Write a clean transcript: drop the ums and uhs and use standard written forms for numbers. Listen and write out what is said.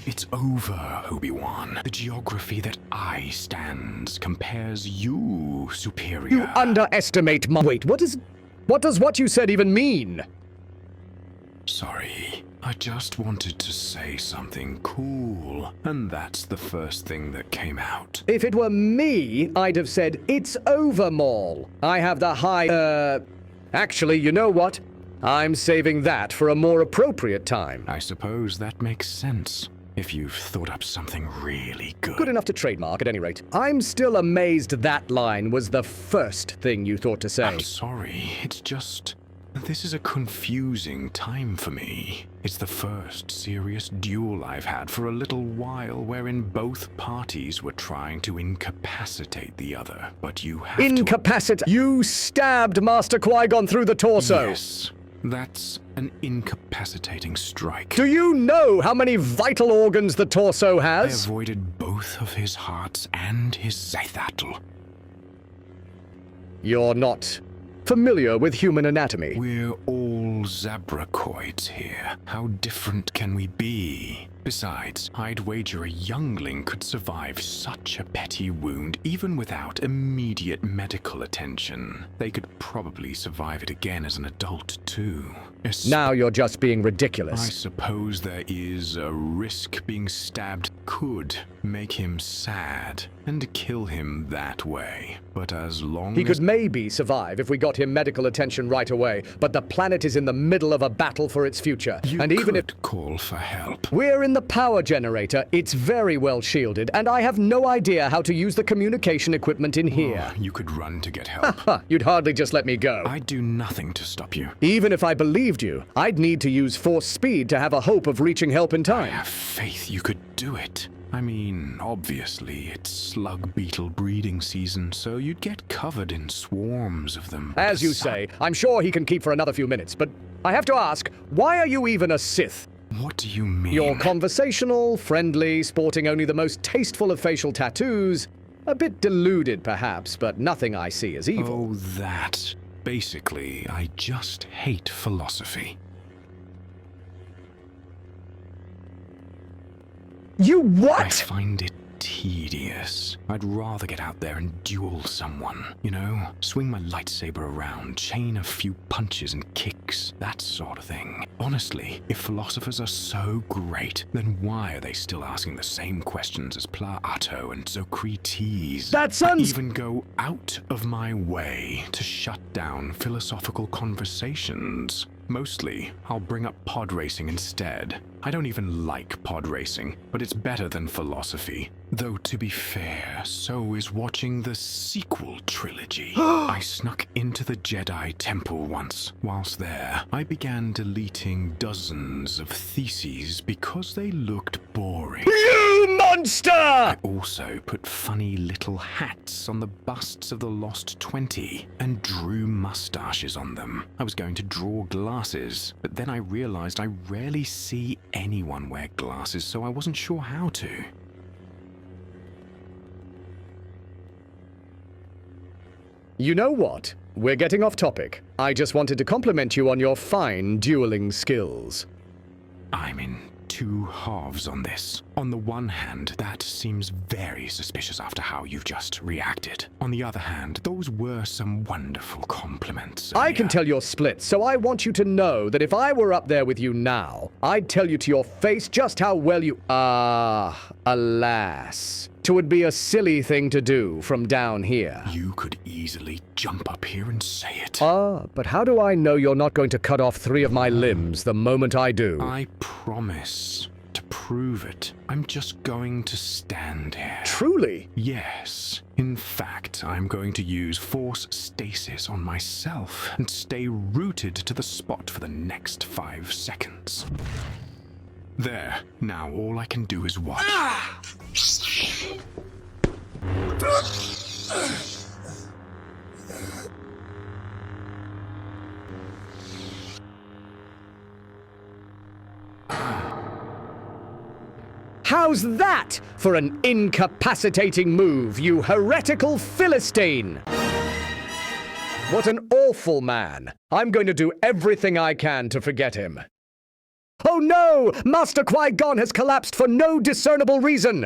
It's over, Obi-Wan. The geography that I stands compares you superior. You underestimate my— Wait, what does what you said even mean? Sorry. I just wanted to say something cool, and that's the first thing that came out. If it were me, I'd have said, it's over, Maul. I have the high, Actually, you know what? I'm saving that for a more appropriate time. I suppose that makes sense, if you've thought up something really good. Good enough to trademark, at any rate. I'm still amazed that line was the first thing you thought to say. I'm sorry, it's just— this is a confusing time for me. It's the first serious duel I've had for a little while wherein both parties were trying to incapacitate the other, but you have Incapacitate? You stabbed Master Qui-Gon through the torso! Yes, that's an incapacitating strike. Do you know how many vital organs the torso has? I avoided both of his hearts and his Scythatl. You're not familiar with human anatomy. We're all Zabracoids here. How different can we be? Besides, I'd wager a youngling could survive such a petty wound even without immediate medical attention. They could probably survive it again as an adult too. Now you're just being I ridiculous. suppose there is a risk being stabbed could make him sad and kill him that way. But as long He as— could maybe survive if we got him medical attention right away, but the planet is in the middle of a battle for its future. You and even if could call for help. we're in the power generator, it's very well shielded, and I have no idea how to use the communication equipment in here. You could run to get help. Ha! You'd hardly just let me go. I'd do nothing to stop you. Even if I believed you, I'd need to use force speed to have a hope of reaching help in I time. have faith you could do it. I mean, obviously, it's slug beetle breeding season, so you'd get covered in swarms of them. As you say, I'm sure he can keep for another few minutes, but I have to ask, why are you even a Sith? What do you mean? You're conversational, friendly, sporting only the most tasteful of facial tattoos. A bit deluded, perhaps, but nothing I see is evil. Oh, that. Basically, I just hate philosophy. You I what? find it tedious. I'd rather get out there and duel someone, you know? Swing my lightsaber around, chain a few punches and kicks, that sort of thing. Honestly, if philosophers are so great, then why are they still asking the same questions as Plato and Socrates? That sounds— I even go out of my way to shut down philosophical conversations. Mostly, I'll bring up pod racing instead. I don't even like pod racing, but it's better than philosophy. Though to be fair, so is watching the sequel trilogy. I snuck into the Jedi temple once. Whilst there, I began deleting dozens of theses because they looked boring. You monster! I also put funny little hats on the busts of the Lost 20 and drew mustaches on them. I was going to draw glasses, but then I realized I rarely see anyone wear glasses, so I wasn't sure how to. You know what? We're getting off topic. I just wanted to compliment you on your fine dueling skills. I'm in two halves on this. On the one hand, that seems very suspicious after how you've just reacted. On the other hand, those were some wonderful compliments. I can tell you're split, so I want you to know that if I were up there with you now, I'd tell you to your face just how well you— alas. 'Twould be a silly thing to do from down here. You could easily jump up here and say it. But how do I know you're not going to cut off 3 of my limbs the moment I do? I promise. To prove it, I'm just going to stand here. Truly? Yes. In fact, I'm going to use force stasis on myself and stay rooted to the spot for the next 5 seconds. There. Now all I can do is watch. How's that for an incapacitating move, you heretical Philistine? What an awful man. I'm going to do everything I can to forget him. Oh no! Master Qui-Gon has collapsed for no discernible reason!